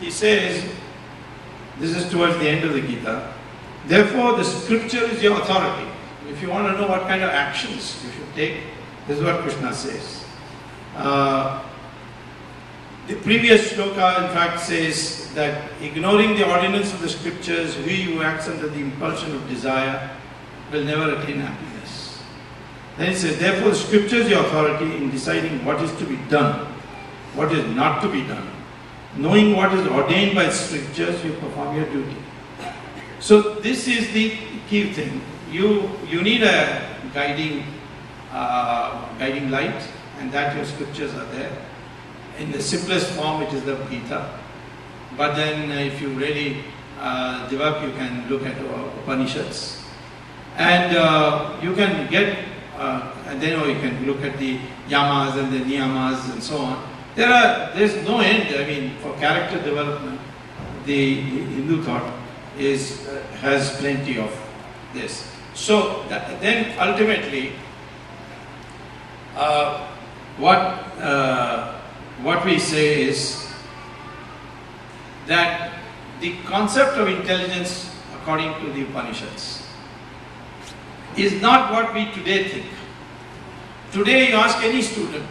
he says, this is towards the end of the Gita, therefore the scripture is your authority. If you want to know what kind of actions you should take, this is what Krishna says. The previous shloka in fact says that ignoring the ordinance of the scriptures, he who acts under the impulsion of desire will never attain happiness. Then he says, therefore the scripture is your authority in deciding what is to be done, what is not to be done. Knowing what is ordained by scriptures, you perform your duty. So this is the key thing. You need a guiding light, and that your scriptures are there. In the simplest form, it is the Gita. But then if you really develop, you can look at Upanishads. And you can get, and then you can look at the yamas and the niyamas and so on. There's no end. I mean, for character development, the Hindu thought has plenty of this. So then ultimately, what we say is that the concept of intelligence, according to the Upanishads, is not what we today think. Today, you ask any student.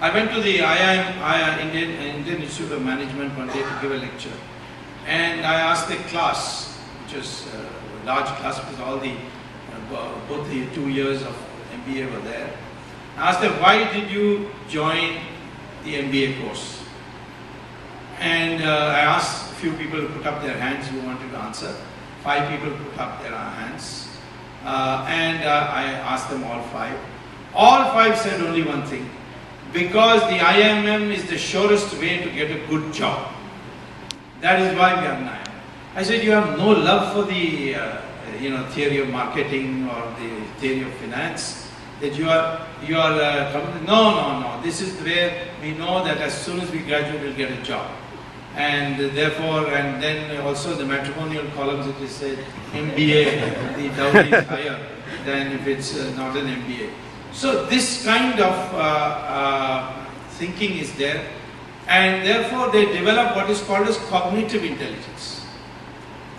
I went to the Indian Institute of Management one day to give a lecture, and I asked the class, which was a large class because all the both the 2 years of MBA were there. I asked them, why did you join the MBA course? And I asked a few people to put up their hands who wanted to answer. 5 people put up their hands, and I asked them all 5. All 5 said only one thing: because the IMM is the surest way to get a good job. That is why we are in IMM. I said, you have no love for the theory of marketing or the theory of finance, that you are no. This is where we know that as soon as we graduate, we'll get a job. And therefore, and then also the matrimonial columns, it is said MBA, the dowry is higher than if it's not an MBA. So this kind of thinking is there, and therefore they develop what is called as cognitive intelligence.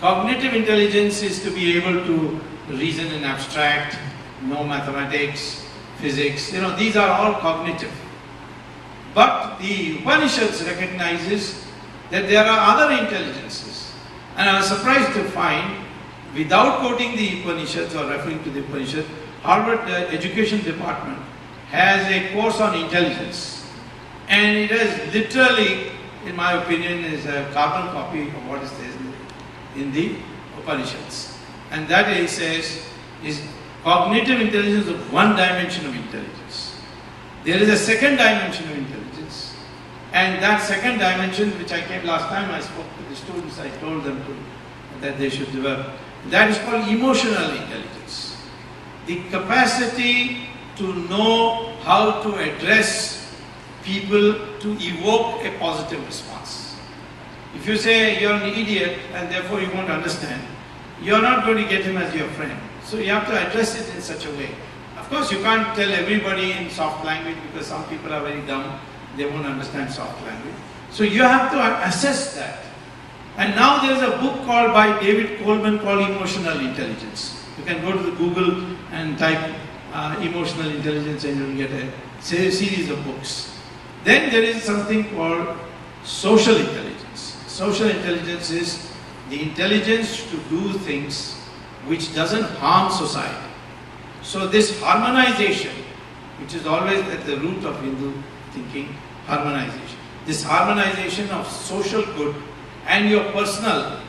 Cognitive intelligence is to be able to reason in abstract, know mathematics, physics, these are all cognitive. But the Upanishads recognizes that there are other intelligences. And I was surprised to find, without quoting the Upanishads or referring to the Upanishads, Harvard Education Department has a course on intelligence, and it has literally, in my opinion, is a carbon copy of what is there in the Upanishads. And that it says is cognitive intelligence of one dimension of intelligence. There is a second dimension of intelligence, and that second dimension, which I came last time, I spoke to the students, I told them that they should develop. That is called emotional intelligence. The capacity to know how to address people to evoke a positive response. If you say you're an idiot and therefore you won't understand, you're not going to get him as your friend. So you have to address it in such a way. Of course, you can't tell everybody in soft language because some people are very dumb, they won't understand soft language. So you have to assess that. And now there's a book called by David Coleman called Emotional Intelligence. You can go to the Google and type emotional intelligence and you'll get a series of books. Then there is something called social intelligence. Social intelligence is the intelligence to do things which doesn't harm society. So this harmonization, which is always at the root of Hindu thinking, harmonization. This harmonization of social good and your personal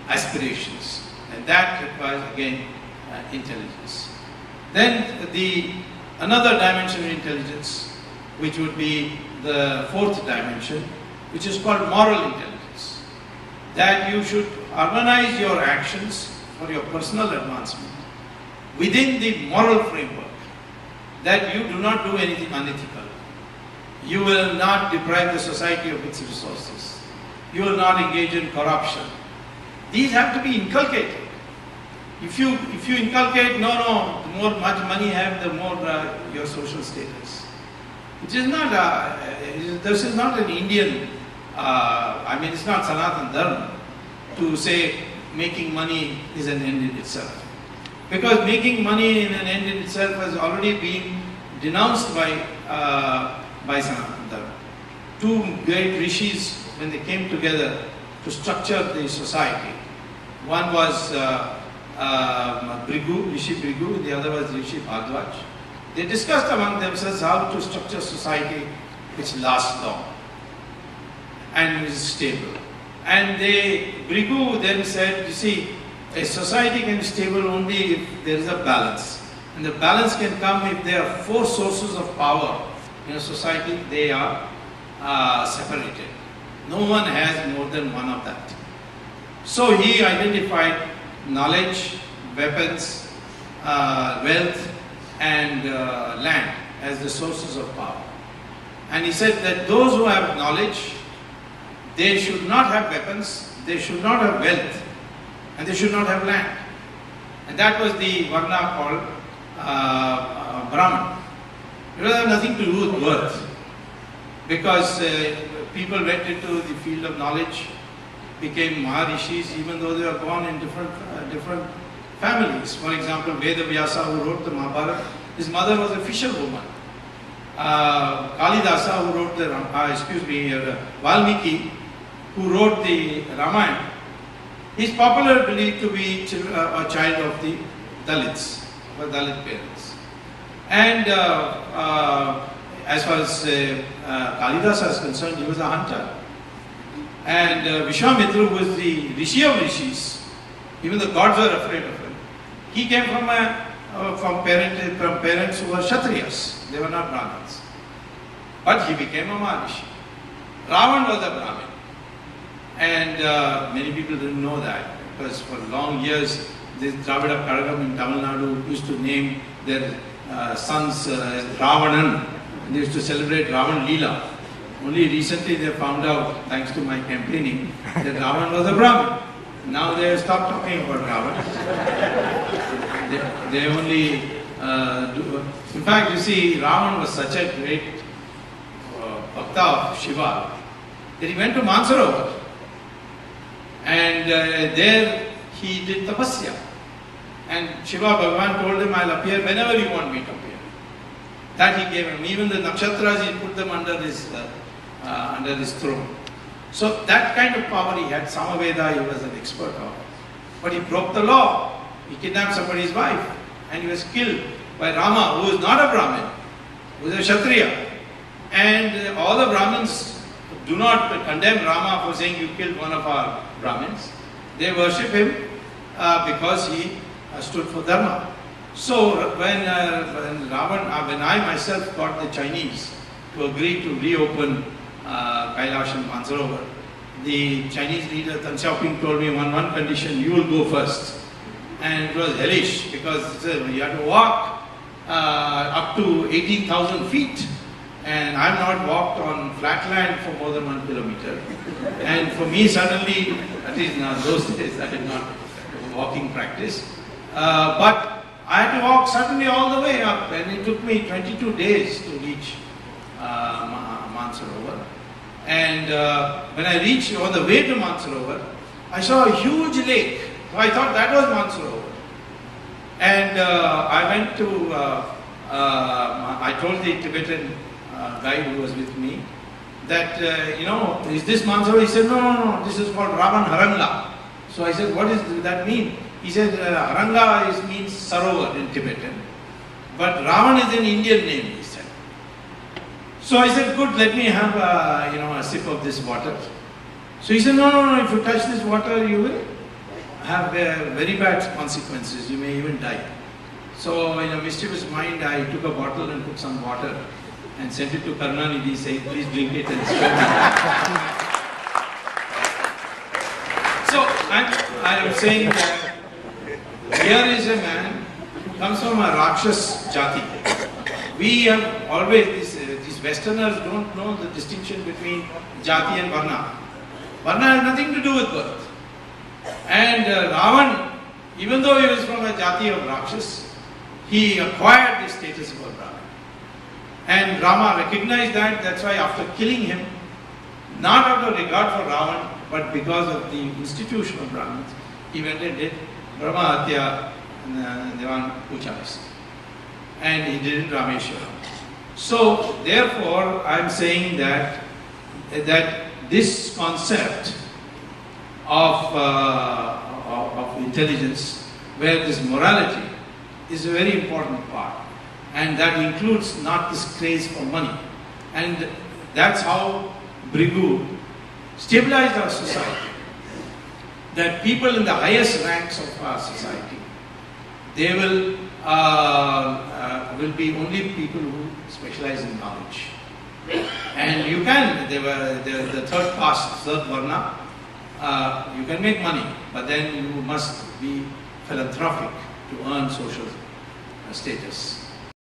aspirations, and that requires again intelligence. Then another dimension of intelligence, which would be the 4th dimension, which is called moral intelligence. That you should harmonize your actions for your personal advancement within the moral framework, that you do not do anything unethical. You will not deprive the society of its resources. You will not engage in corruption. These have to be inculcated. If you inculcate, the more much money you have, the more your social status. It is not this is not an Indian I mean, it's not Sanatan Dharma to say making money is an end in itself. Because making money in an end in itself has already been denounced by Sanatan Dharma. Two great rishis, when they came together to structure the society, one was Rishi Brigu, the other was Rishi Bhagavad. They discussed among themselves how to structure society which lasts long and is stable. And Brigu then said, you see, a society can be stable only if there is a balance. And the balance can come if there are four sources of power in a society, they are separated. No one has more than one of that. So he identified knowledge, weapons, wealth and land as the sources of power. And he said that those who have knowledge, they should not have weapons, they should not have wealth, and they should not have land. And that was the Varna called Brahman. It had nothing to do with birth, because people went into the field of knowledge, became Maharishis, even though they were born in different families. For example, Veda Vyasa, who wrote the Mahabharata, his mother was a fisherwoman. Kalidasa, who wrote the Valmiki, who wrote the Ramayana, is popularly believed to be a child of the Dalits, of Dalit parents. And as far as Kalidasa is concerned, he was a hunter. And Vishwamitra was the Rishi of Rishis. Even the gods were afraid of him. He came from parents who were Kshatriyas. They were not Brahmins. But he became a Maharishi. Ravan was a Brahmin. And many people didn't know that, because for long years, this Dravida Kadagam in Tamil Nadu used to name their sons Ravanan. And they used to celebrate Ravan Leela. Only recently they found out, thanks to my campaigning, that Ravan was a Brahmin. Now they have stopped talking about Ravan. they only do. In fact, you see, Ravan was such a great bhakta of Shiva that he went to Mansarovar. And there he did tapasya. And Shiva Bhagavan told him, I'll appear whenever you want me to appear. That he gave him. Even the nakshatras, he put them under his throne. So that kind of power he had. Samaveda he was an expert of. But he broke the law. He kidnapped somebody's wife. And he was killed by Rama, who was not a Brahmin, who was a Kshatriya. And all the Brahmins do not condemn Rama for saying you killed one of our Brahmins. They worship him because he stood for Dharma. So when I myself got the Chinese to agree to reopen Kailash and Mansarovar, the Chinese leader Deng Xiaoping told me on one condition, you will go first. And it was hellish, because you had to walk up to 18,000 feet. And I've not walked on flat land for more than 1 kilometer. And for me, suddenly, at least in those days, I did not walking practice. But I had to walk suddenly all the way up, and it took me 22 days to reach Mansarovar. And when I reached on the way to Mansarovar, I saw a huge lake. So I thought that was Mansarovar. And I went to, I told the Tibetan guy who was with me that, is this Mansarovar? He said, no, this is called Ravan Haranga. So I said, what does that mean? He said, Haranga means Sarovar in Tibetan. But Ravan is an Indian name, he said. So I said, good, let me have a sip of this water. So he said, no, if you touch this water, you will have very bad consequences. You may even die. So in a mischievous mind, I took a bottle and put some water and sent it to Karunanidhi, saying, please drink it and spare me. So I am saying that here is a man who comes from a Rakshas Jati. We have always, these Westerners don't know the distinction between Jati and Varna. Varna has nothing to do with birth. And Ravan, even though he was from a Jati of Rakshas, he acquired the status of a Brahmin. And Rama recognized that, that's why after killing him, not out of regard for Ravan, but because of the institution of Brahmins, he went and did Brahma Hatya Devan Pujas. And he did it in Rameshwaram. So, therefore, I am saying that this concept of intelligence, where this morality is a very important part, and that includes not this craze for money. And that's how Brigu stabilized our society. That people in the highest ranks of our society, they will be only people who specialize in knowledge. And you can, the third caste, third varna, you can make money, but then you must be philanthropic to earn social status.